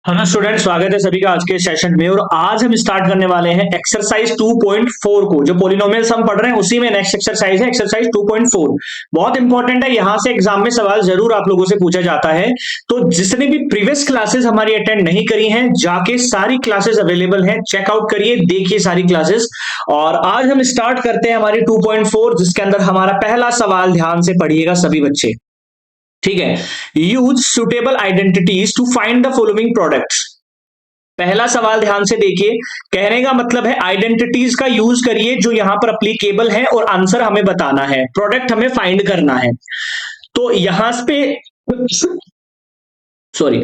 Hello student, स्वागत है सभी का आज के सेशन में। और आज हम स्टार्ट करने वाले हैं एक्सरसाइज 2.4 को। जो पोलिनोमियल्स हम पढ़ रहे हैं उसी में नेक्स्ट एक्सरसाइज है एक्सरसाइज 2.4। बहुत इंपॉर्टेंट है, यहां से एग्जाम में सवाल जरूर आप लोगों से पूछा जाता है। तो जिसने भी प्रीवियस क्लासेस हमारी अटेंड नहीं करी हैं, जाके सारी क्लासेस अवेलेबल हैं, चेकआउट करिए, देखिए सारी क्लासेस। और आज हम स्टार्ट करते हैं हमारी 2.4, जिसके अंदर हमारा पहला सवाल, ध्यान से पढ़िएगा सभी बच्चे, ठीक है। Use suitable identities to find the following products. पहला सवाल ध्यान से देखिए, कहने का मतलब है आइडेंटिटीज का यूज करिए जो यहां पर अप्लीकेबल है और आंसर हमें बताना है, प्रोडक्ट हमें फाइंड करना है। तो यहां पे सॉरी,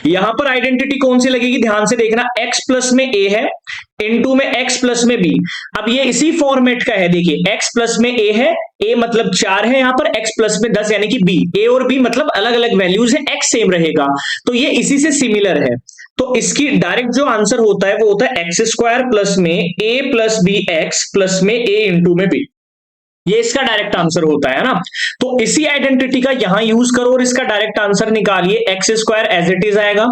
यहां पर आइडेंटिटी कौन सी लगेगी, ध्यान से देखना। x प्लस में a है, इनटू में x प्लस में b। अब ये इसी फॉर्मेट का है, देखिए x प्लस में a है, a मतलब 4 है, यहां पर x प्लस में 10 यानी कि b। a और b मतलब अलग अलग वैल्यूज है, x सेम रहेगा, तो ये इसी से सिमिलर है। तो इसकी डायरेक्ट जो आंसर होता है वो होता है एक्स स्क्वायर प्लस में a plus b x plus में a इंटू में b। ये इसका डायरेक्ट आंसर होता है ना। तो इसी आइडेंटिटी का यहां यूज करो और इसका डायरेक्ट आंसर निकालिए। X square as it is आएगा,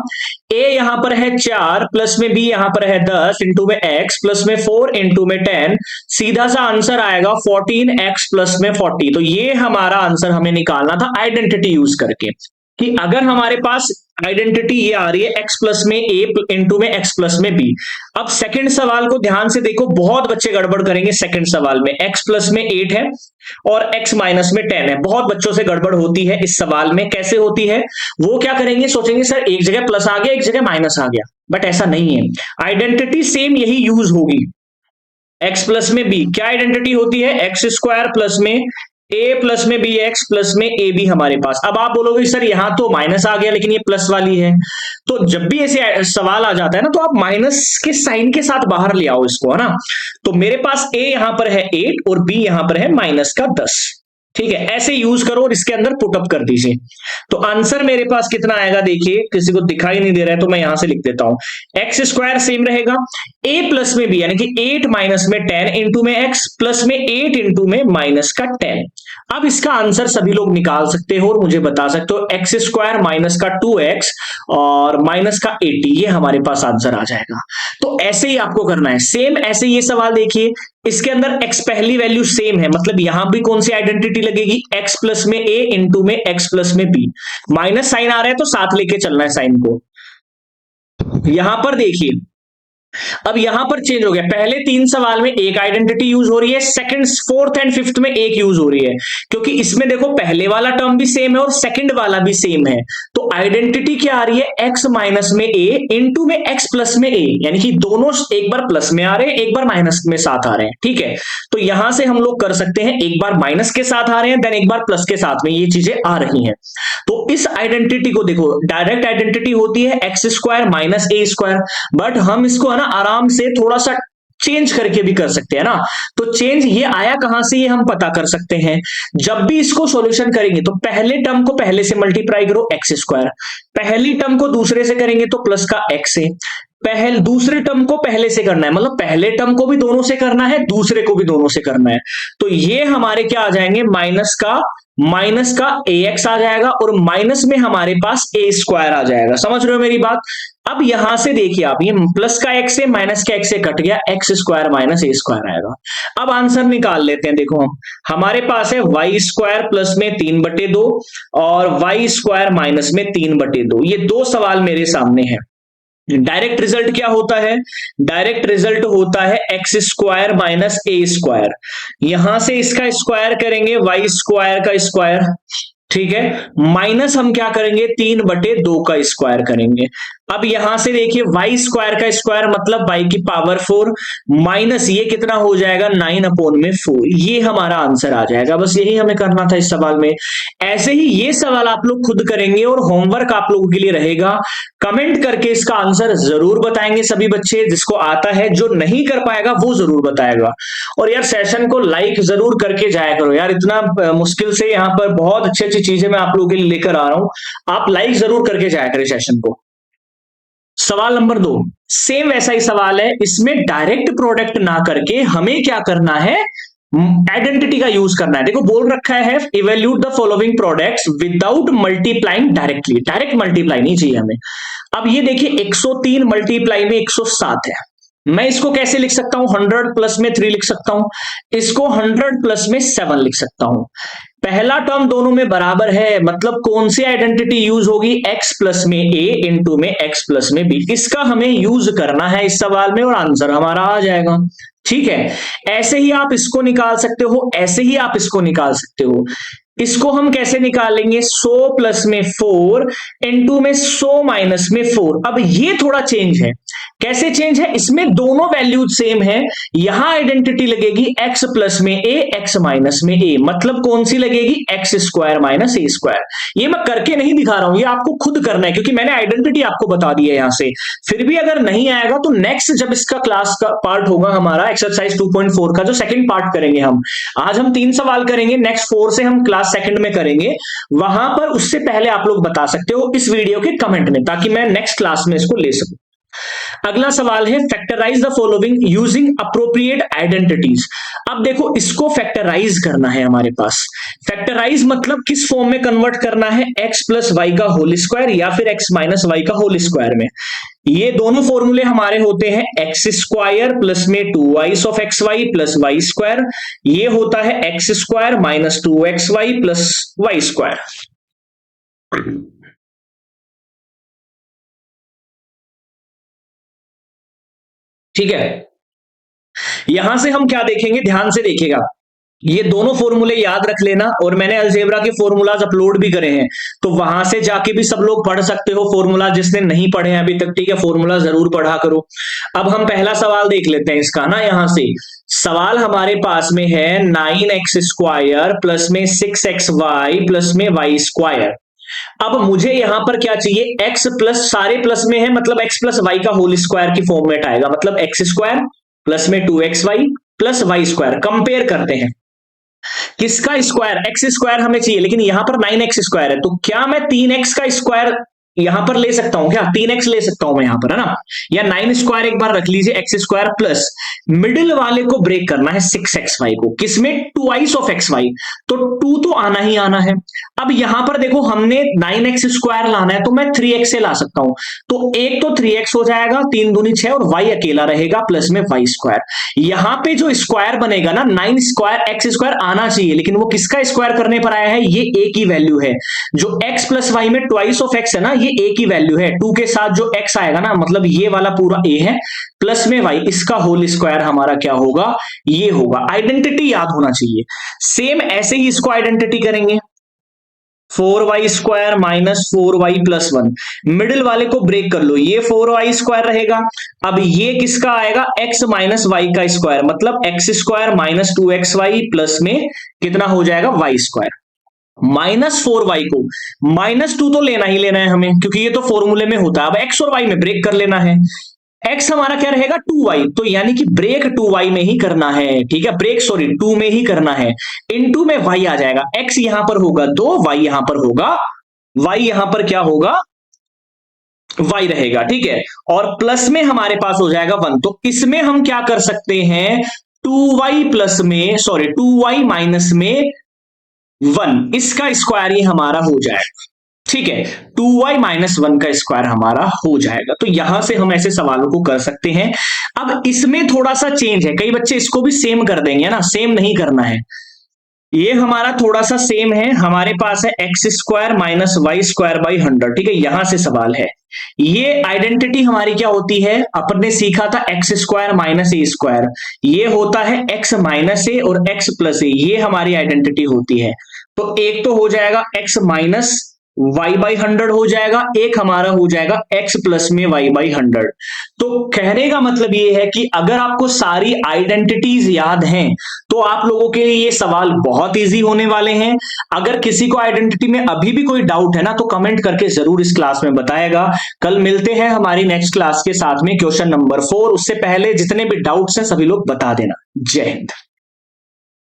a यहां पर है 4 प्लस में b यहां पर है 10 इंटू में x प्लस में 4 इंटू में 10, सीधा सा आंसर आएगा 14x प्लस में 40। तो ये हमारा आंसर हमें निकालना था आइडेंटिटी यूज करके, कि अगर हमारे पास आइडेंटिटी ये आ रही है x प्लस में a इंटू में x प्लस में b। अब सेकंड सवाल को ध्यान से देखो, बहुत बच्चे गड़बड़ करेंगे सेकंड सवाल में। x प्लस में 8 है और x माइनस में 10 है, बहुत बच्चों से गड़बड़ होती है इस सवाल में। कैसे होती है, वो क्या करेंगे, सोचेंगे सर एक जगह प्लस आ गया एक जगह माइनस आ गया, बट ऐसा नहीं है। आइडेंटिटी सेम यही यूज होगी। x प्लस में b क्या आइडेंटिटी होती है, एक्स स्क्वायर प्लस में a प्लस में बी एक्स प्लस में ए बी हमारे पास। अब आप बोलोगे सर यहां तो माइनस आ गया लेकिन ये प्लस वाली है। तो जब भी ऐसे सवाल आ जाता है ना, तो आप माइनस के साइन के साथ बाहर ले आओ इसको, है ना। तो मेरे पास a यहां पर है 8 और b यहां पर है माइनस का 10, ठीक है। ऐसे यूज करो और इसके अंदर पुटअप कर दीजिए। तो आंसर मेरे पास कितना आएगा, देखिए किसी को दिखाई नहीं दे रहा है तो मैं यहां से लिख देता हूं। एक्स स्क्वायर सेम रहेगा, a प्लस में b यानी कि 8 माइनस में 10 इंटू में x प्लस में 8 इंटू में माइनस का 10। अब इसका आंसर सभी लोग निकाल सकते हो और मुझे बता सकते हो। एक्स स्क्वायर माइनस का 2x और माइनस का 80, ये हमारे पास आंसर आ जाएगा। तो ऐसे ही आपको करना है, सेम ऐसे ये सवाल देखिए, इसके अंदर x पहली वैल्यू सेम है, मतलब यहां भी कौन सी आइडेंटिटी लगेगी, x प्लस में a इंटू में x प्लस में b। माइनस साइन आ रहा है तो साथ लेके चलना है साइन को। यहां पर देखिए, अब यहां पर चेंज हो गया, पहले 3 सवाल में एक आइडेंटिटी यूज हो रही है, सेकंड फोर्थ एंड फिफ्थ में एक यूज हो रही है, क्योंकि इसमें देखो पहले वाला टर्म भी सेम है और सेकंड वाला भी सेम है। तो आइडेंटिटी क्या आ रही है, x माइनस में a इंटू में x प्लस में a, यानी कि दोनों एक बार प्लस में आ रहे हैं एक बार माइनस में साथ आ रहे हैं, ठीक है। तो यहां से हम लोग कर सकते हैं, एक बार माइनस के साथ आ रहे हैं देन एक बार प्लस के साथ में, ये चीजें आ रही हैं। तो इस आइडेंटिटी को देखो, डायरेक्ट आइडेंटिटी होती है x square minus A square, but हम इसको है ना आराम से थोड़ा सा चेंज करके भी कर सकते हैं ना। तो चेंज ये आया कहां से, ये हम पता कर सकते हैं। जब भी इसको सॉल्यूशन करेंगे तो पहले टर्म को पहले से मल्टीप्लाई करो, एक्स स्क्वायर, पहली टर्म को दूसरे से करेंगे तो प्लस का एक्स है, पहले दूसरे टर्म को पहले से करना है, मतलब पहले टर्म को भी दोनों से करना है दूसरे को भी दोनों से करना है। तो ये हमारे क्या आ जाएंगे, माइनस का ax आ जाएगा और माइनस में हमारे पास a स्क्वायर आ जाएगा। समझ रहे हो मेरी बात। अब यहां से देखिए आप, ये प्लस का x से माइनस का x से कट गया, x square minus a square आएगा। अब आंसर निकाल लेते हैं, देखो हम, हमारे पास है y स्क्वायर प्लस में 3/2 और y स्क्वायर माइनस में 3/2। ये दो सवाल मेरे सामने है। डायरेक्ट रिजल्ट क्या होता है, डायरेक्ट रिजल्ट होता है एक्स स्क्वायर माइनस ए स्क्वायर। यहां से इसका स्क्वायर करेंगे वाई स्क्वायर का स्क्वायर, ठीक है, माइनस हम क्या करेंगे 3/2 का स्क्वायर करेंगे। अब यहां से देखिए y स्क्वायर का स्क्वायर मतलब y की पावर 4 माइनस ये कितना हो जाएगा 9/4, ये हमारा आंसर आ जाएगा। बस यही हमें करना था इस सवाल में। ऐसे ही ये सवाल आप लोग खुद करेंगे और होमवर्क आप लोगों के लिए रहेगा, कमेंट करके इसका आंसर जरूर बताएंगे सभी बच्चे, जिसको आता है, जो नहीं कर पाएगा वो जरूर बताएगा। और यार सेशन को लाइक जरूर करके जाया करो यार, इतना मुश्किल से यहाँ पर बहुत अच्छी अच्छी चीजें मैं आप लोगों के लिए लेकर आ रहा हूं, आप लाइक जरूर करके जाया करें सेशन को। सवाल नंबर 2 सेम वैसा ही सवाल है, इसमें डायरेक्ट प्रोडक्ट ना करके हमें क्या करना है, आइडेंटिटी का यूज करना है। देखो बोल रखा है evaluate the following products without multiplying directly, direct multiply नहीं चाहिए हमें। अब ये देखिए 103 मल्टीप्लाई में 107 है, मैं इसको कैसे लिख सकता हूं, 100 प्लस में 3 लिख सकता हूं, इसको 100 प्लस में 7 लिख सकता हूं। पहला टर्म दोनों में बराबर है, मतलब कौन सी आइडेंटिटी यूज होगी, x प्लस में a इंटू में x प्लस में b। इसका हमें यूज करना है इस सवाल में और आंसर हमारा आ जाएगा। ठीक है, ऐसे ही आप इसको निकाल सकते हो, ऐसे ही आप इसको निकाल सकते हो। इसको हम कैसे निकालेंगे, 100 प्लस में 4 इंटू में 100 माइनस में 4। अब ये थोड़ा चेंज है, कैसे चेंज है, इसमें दोनों वैल्यूज सेम है, यहां आइडेंटिटी लगेगी x प्लस में a x माइनस में a, मतलब कौन सी लगेगी, x square minus a square. ये मैं करके नहीं दिखा रहा हूं, ये आपको खुद करना है क्योंकि मैंने आइडेंटिटी आपको बता दी है यहां से। फिर भी अगर नहीं आएगा तो नेक्स्ट जब इसका क्लास का पार्ट होगा हमारा एक्सरसाइज 2.4 का जो सेकंड पार्ट करेंगे हम, आज हम 3 सवाल करेंगे, नेक्स्ट 4 से हम क्लास सेकंड में करेंगे, वहां पर उससे पहले आप लोग बता सकते हो इस वीडियो के कमेंट में, ताकि मैं नेक्स्ट क्लास में इसको ले सकूं। अगला सवाल है factorise the following using appropriate identities. अब देखो इसको फैक्टराइज करना है हमारे पास। फैक्टराइज मतलब किस फॉर्म में कन्वर्ट करना है, x प्लस वाई का होल स्क्वायर या फिर x माइनस वाई का होल स्क्वायर में। ये दोनों फॉर्मूले हमारे होते हैं एक्स स्क्वायर प्लस में 2y of x y plus y square, ये होता है x square minus 2xy plus y square. ठीक है, यहां से हम क्या देखेंगे, ध्यान से देखिएगा, ये दोनों फॉर्मूले याद रख लेना, और मैंने अलजेब्रा के फॉर्मूलाज अपलोड भी करे हैं, तो वहां से जाके भी सब लोग पढ़ सकते हो फॉर्मूला, जिसने नहीं पढ़े हैं अभी तक, ठीक है, फॉर्मूला जरूर पढ़ा करो। अब हम पहला सवाल देख लेते हैं इसका ना, यहां से सवाल हमारे पास में है 9x स्क्वायर प्लस में 6xy प्लस में वाई स्क्वायर। अब मुझे यहां पर क्या चाहिए, x प्लस, सारे प्लस में है मतलब x प्लस वाई का होल स्क्वायर की फॉर्मेट आएगा, मतलब x स्क्वायर प्लस में 2xy plus y square. Compare करते हैं किसका स्क्वायर, x स्क्वायर हमें चाहिए, लेकिन यहां पर 9x स्क्वायर है, तो क्या मैं 3x का स्क्वायर यहां पर ले सकता हूं, क्या 3x ले सकता हूं मैं यहां पर, है ना, या 9 स्क्वायर एक बार रख लीजिए, x स्क्वायर प्लस मिडिल वाले को ब्रेक करना है 6xy को, किसमें 2i ऑफ xy, तो 2 तो आना ही आना है। अब यहां पर देखो हमने 9x स्क्वायर लाना है, तो मैं 3x से ला सकता हूं, तो एक तो 3x हो जाएगा, 3 दूनी 6 और y अकेला रहेगा प्लस में वाई स्क्वायर। यहां पे जो स्क्वायर बनेगा ना, 9 स्क्वायर x स्क्वायर आना चाहिए, लेकिन वो किसका स्क्वायर करने पर आया है, ये a की वैल्यू है, जो x प्लस वाई में ट्वाइस ऑफ x है ना, ये a की वैल्यू है, 2 के साथ जो x आएगा ना, मतलब ये वाला पूरा a है प्लस में y, इसका होल स्क्वायर हमारा क्या होगा, ये होगा। आइडेंटिटी याद होना चाहिए। सेम ऐसे ही इसको आइडेंटिटी करेंगे, 4y square minus 4y plus 1, middle वाले को ब्रेक कर लो, ये 4y स्क्वायर रहेगा। अब ये किसका आएगा, x माइनस वाई का स्क्वायर, मतलब x square minus 2xy plus में कितना हो जाएगा, y स्क्वायर। माइनस 4y को माइनस 2 तो लेना ही लेना है हमें, क्योंकि ये तो फॉर्मूले में होता है। अब x और y में ब्रेक कर लेना है, x हमारा क्या रहेगा 2y, तो यानी कि ब्रेक 2y में ही करना है, ठीक है, ब्रेक सॉरी 2 में ही करना है, इनटू में y आ जाएगा, x यहां पर होगा 2, y यहां पर होगा, y यहां पर क्या होगा, y रहेगा, ठीक है, और प्लस में हमारे पास हो जाएगा 1। तो इसमें हम क्या कर सकते हैं, 2y प्लस में, सॉरी 2y माइनस में 1, इसका स्क्वायर ही हमारा हो जाएगा, ठीक है, 2y माइनस 1 का स्क्वायर हमारा हो जाएगा। तो यहां से हम ऐसे सवालों को कर सकते हैं। अब इसमें थोड़ा सा चेंज है, कई बच्चे इसको भी सेम कर देंगे ना, सेम नहीं करना है, ये हमारा थोड़ा सा सेम है, हमारे पास है x square minus y square by 100, ठीक है, यहां से सवाल है। ये आइडेंटिटी हमारी क्या होती है, अपन ने सीखा था एक्स स्क्वायर माइनस ए स्क्वायर, ये होता है एक्स माइनस ए और एक्स प्लस ए, ये हमारी आइडेंटिटी होती है। तो एक तो हो जाएगा एक्स माइनस y बाई 100 हो जाएगा, एक हमारा हो जाएगा x प्लस में y बाई 100। तो कहने का मतलब ये है कि अगर आपको सारी आइडेंटिटीज याद हैं तो आप लोगों के लिए ये सवाल बहुत इजी होने वाले हैं। अगर किसी को आइडेंटिटी में अभी भी कोई डाउट है ना, तो कमेंट करके जरूर इस क्लास में बताएगा। कल मिलते हैं हमारी नेक्स्ट क्लास के साथ में क्वेश्चन नंबर 4। उससे पहले जितने भी डाउट्स हैं सभी लोग बता देना। जय हिंद।